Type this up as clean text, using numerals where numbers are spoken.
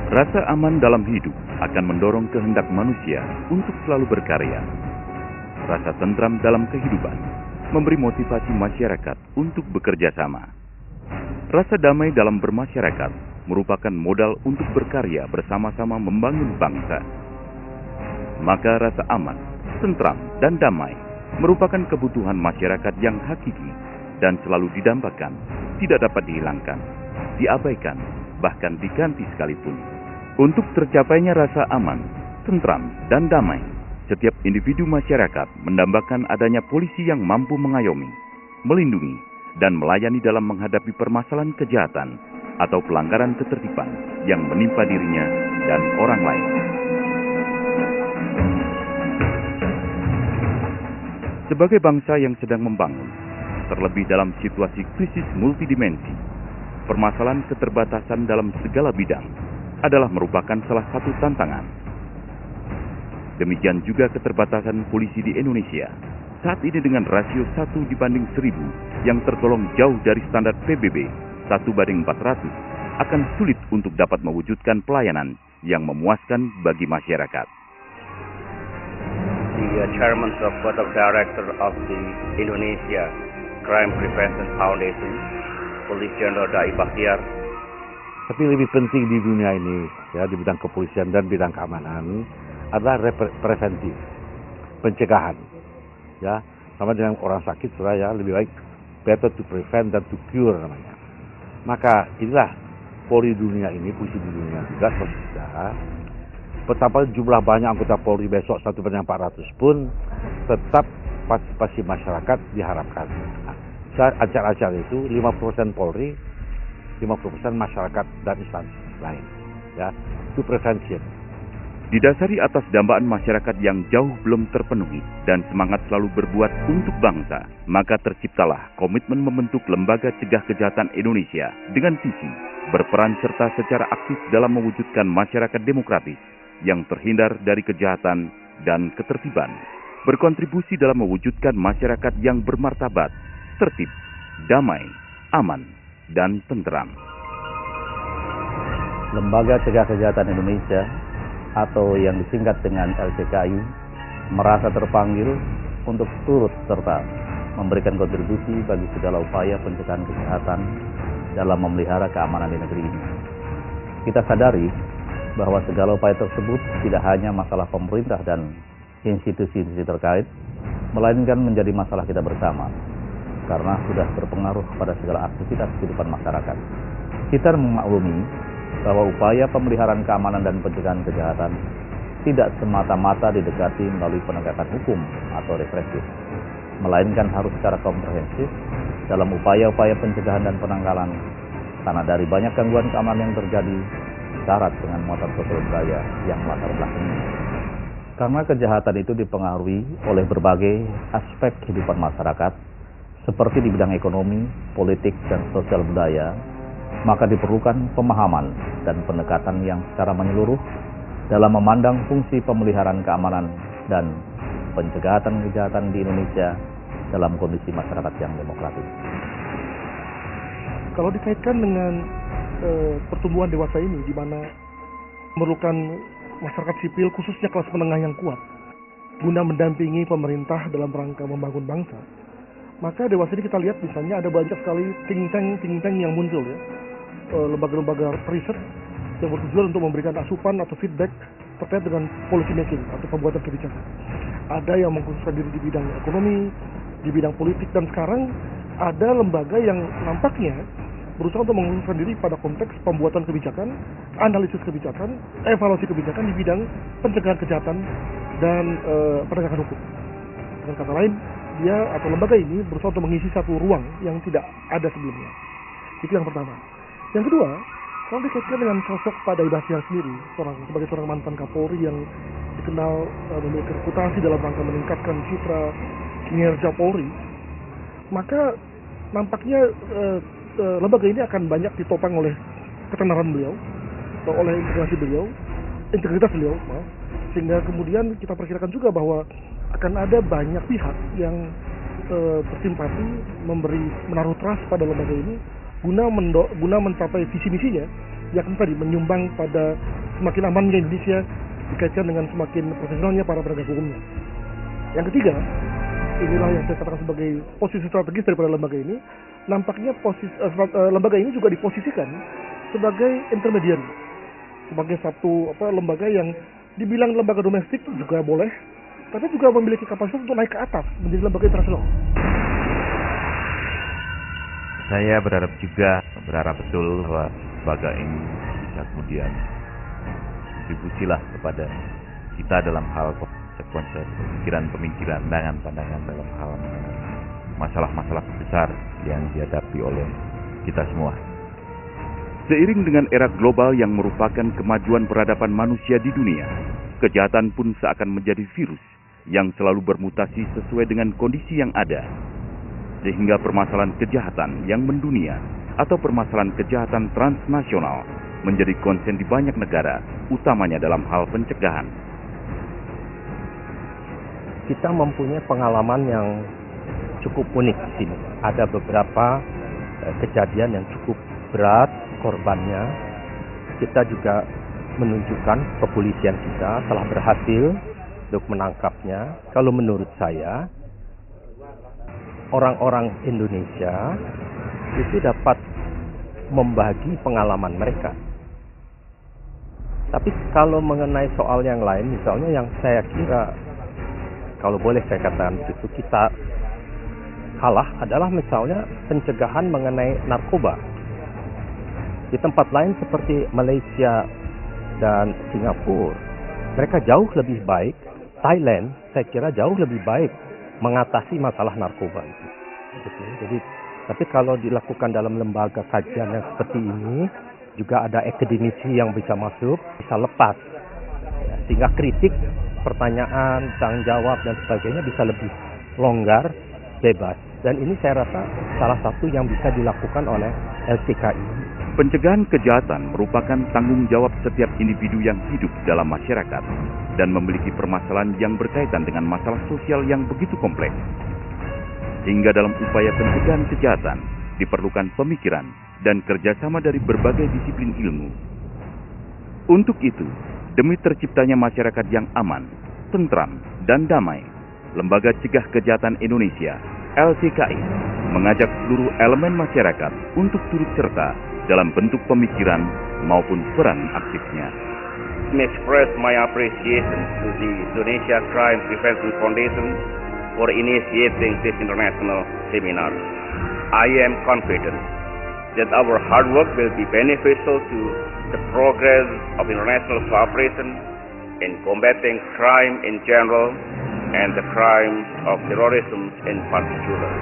Rasa aman dalam hidup akan mendorong kehendak manusia untuk selalu berkarya. Rasa tentram dalam kehidupan memberi motivasi masyarakat untuk bekerja sama. Rasa damai dalam bermasyarakat merupakan modal untuk berkarya bersama-sama membangun bangsa. Maka rasa aman, tentram, dan damai merupakan kebutuhan masyarakat yang hakiki dan selalu didambakan, tidak dapat dihilangkan, diabaikan, bahkan diganti sekalipun. Untuk tercapainya rasa aman, tentram, dan damai, setiap individu masyarakat mendambakan adanya polisi yang mampu mengayomi, melindungi, dan melayani dalam menghadapi permasalahan kejahatan atau pelanggaran ketertiban yang menimpa dirinya dan orang lain. Sebagai bangsa yang sedang membangun, terlebih dalam situasi krisis multidimensi, permasalahan keterbatasan dalam segala bidang adalah merupakan salah satu tantangan. Demikian juga keterbatasan polisi di Indonesia saat ini dengan rasio 1:1000 yang tergolong jauh dari standar PBB 1:400 akan sulit untuk dapat mewujudkan pelayanan yang memuaskan bagi masyarakat. The Chairman of Board of Director of the Indonesia Crime Prevention Foundation, Polisi Jenderal Dai Bakhtiar. Tapi lebih penting di dunia ini, ya, di bidang kepolisian dan bidang keamanan adalah preventif, pencegahan. Ya, sama dengan orang sakit, ya, lebih baik better to prevent than to cure namanya. Maka inilah Polri dunia ini, polisi di dunia juga kita. Betapa jumlah banyak anggota Polri besok 1/400 pun tetap partisipasi masyarakat diharapkan. Nah, acara-acara itu 50% Polri, 50% masyarakat dan instansi lain, ya, itu prevention. Didasari atas dambaan masyarakat yang jauh belum terpenuhi dan semangat selalu berbuat untuk bangsa, maka terciptalah komitmen membentuk Lembaga Cegah Kejahatan Indonesia dengan visi berperan serta secara aktif dalam mewujudkan masyarakat demokratis yang terhindar dari kejahatan dan ketertiban, berkontribusi dalam mewujudkan masyarakat yang bermartabat, tertib, damai, aman, dan tentram. Lembaga Cegah Kejahatan Indonesia atau yang disingkat dengan LCKI merasa terpanggil untuk turut serta memberikan kontribusi bagi segala upaya pencegahan kejahatan dalam memelihara keamanan di negeri ini. Kita sadari bahwa segala upaya tersebut tidak hanya masalah pemerintah dan institusi-institusi terkait, melainkan menjadi masalah kita bersama, karena sudah berpengaruh pada segala aktivitas kehidupan masyarakat. Kita memaklumi bahwa upaya pemeliharaan keamanan dan pencegahan kejahatan tidak semata-mata didekati melalui penegakan hukum atau represif, melainkan harus secara komprehensif dalam upaya-upaya pencegahan dan penanggalan, karena dari banyak gangguan keamanan yang terjadi syarat dengan muatan sosial budaya yang melatar belakangi. Karena kejahatan itu dipengaruhi oleh berbagai aspek kehidupan masyarakat, seperti di bidang ekonomi, politik, dan sosial budaya, maka diperlukan pemahaman dan pendekatan yang secara menyeluruh dalam memandang fungsi pemeliharaan keamanan dan pencegahan kejahatan di Indonesia dalam kondisi masyarakat yang demokratis. Kalau dikaitkan dengan pertumbuhan dewasa ini, di mana memerlukan masyarakat sipil khususnya kelas menengah yang kuat guna mendampingi pemerintah dalam rangka membangun bangsa, maka dewasa ini kita lihat misalnya ada banyak sekali think tank yang muncul, ya, lembaga-lembaga riset yang bertujuan untuk memberikan asupan atau feedback terkait dengan policy making atau pembuatan kebijakan. Ada yang mengkhususkan diri di bidang ekonomi, di bidang politik, dan sekarang ada lembaga yang nampaknya berusaha untuk mengkhususkan diri pada konteks pembuatan kebijakan, analisis kebijakan, evaluasi kebijakan di bidang pencegahan kejahatan dan penegakan hukum. Dengan kata lain, dia atau lembaga ini berusaha untuk mengisi satu ruang yang tidak ada sebelumnya. Itu yang pertama. Yang kedua, kalau dikaitkan dengan sosok Pak Dai Bakhtiar sendiri, sebagai seorang mantan Kapolri yang dikenal memiliki reputasi dalam rangka meningkatkan citra kinerja Polri, maka nampaknya lembaga ini akan banyak ditopang oleh ketenaran beliau, atau oleh integritas beliau, sehingga kemudian kita perkirakan juga bahwa akan ada banyak pihak yang bersimpati, menaruh trust pada lembaga ini guna mencapai visi misinya yakni tadi menyumbang pada semakin amannya Indonesia dikaitkan dengan semakin profesionalnya para penegak hukumnya. Yang ketiga, inilah yang saya katakan sebagai posisi strategis daripada lembaga ini. Nampaknya lembaga ini juga diposisikan sebagai intermediary, sebagai satu lembaga yang dibilang lembaga domestik juga boleh, tapi juga memiliki kapasitas untuk naik ke atas menjadi lembaga internasional. Saya berharap betul bahwa lembaga ini bisa kemudian kontribusilah kepada kita dalam hal konsep pemikiran, pandangan dalam hal masalah-masalah besar yang dihadapi oleh kita semua. Seiring dengan era global yang merupakan kemajuan peradaban manusia di dunia, kejahatan pun seakan menjadi virus yang selalu bermutasi sesuai dengan kondisi yang ada. Sehingga permasalahan kejahatan yang mendunia atau permasalahan kejahatan transnasional menjadi konsen di banyak negara, utamanya dalam hal pencegahan. Kita mempunyai pengalaman yang cukup unik di sini. Ada beberapa kejadian yang cukup berat korbannya. Kita juga menunjukkan kepolisian kita telah berhasil untuk menangkapnya. Kalau menurut saya, orang-orang Indonesia itu dapat membagi pengalaman mereka. Tapi kalau mengenai soal yang lain, misalnya yang saya kira, kalau boleh saya katakan begitu, kita kalah adalah misalnya pencegahan mengenai narkoba. Di tempat lain seperti Malaysia dan Singapura, mereka jauh lebih baik. Thailand, saya kira jauh lebih baik mengatasi masalah narkoba itu. Jadi, tapi kalau dilakukan dalam lembaga kajian yang seperti ini, juga ada akademisi yang bisa masuk, bisa lepas, sehingga kritik, pertanyaan, tanggung jawab dan sebagainya bisa lebih longgar, bebas. Dan ini saya rasa salah satu yang bisa dilakukan oleh LCKI. Pencegahan kejahatan merupakan tanggung jawab setiap individu yang hidup dalam masyarakat dan memiliki permasalahan yang berkaitan dengan masalah sosial yang begitu kompleks. Hingga dalam upaya pencegahan kejahatan diperlukan pemikiran dan kerjasama dari berbagai disiplin ilmu. Untuk itu, demi terciptanya masyarakat yang aman, tentram, dan damai, Lembaga Cegah Kejahatan Indonesia, LCKI, mengajak seluruh elemen masyarakat untuk turut serta dalam bentuk pemikiran maupun peran aktifnya. I express my appreciation to the Indonesia Crime Prevention Foundation for initiating this international seminar. I am confident that our hard work will be beneficial to the progress of international cooperation in combating crime in general and the crime of terrorism in particular.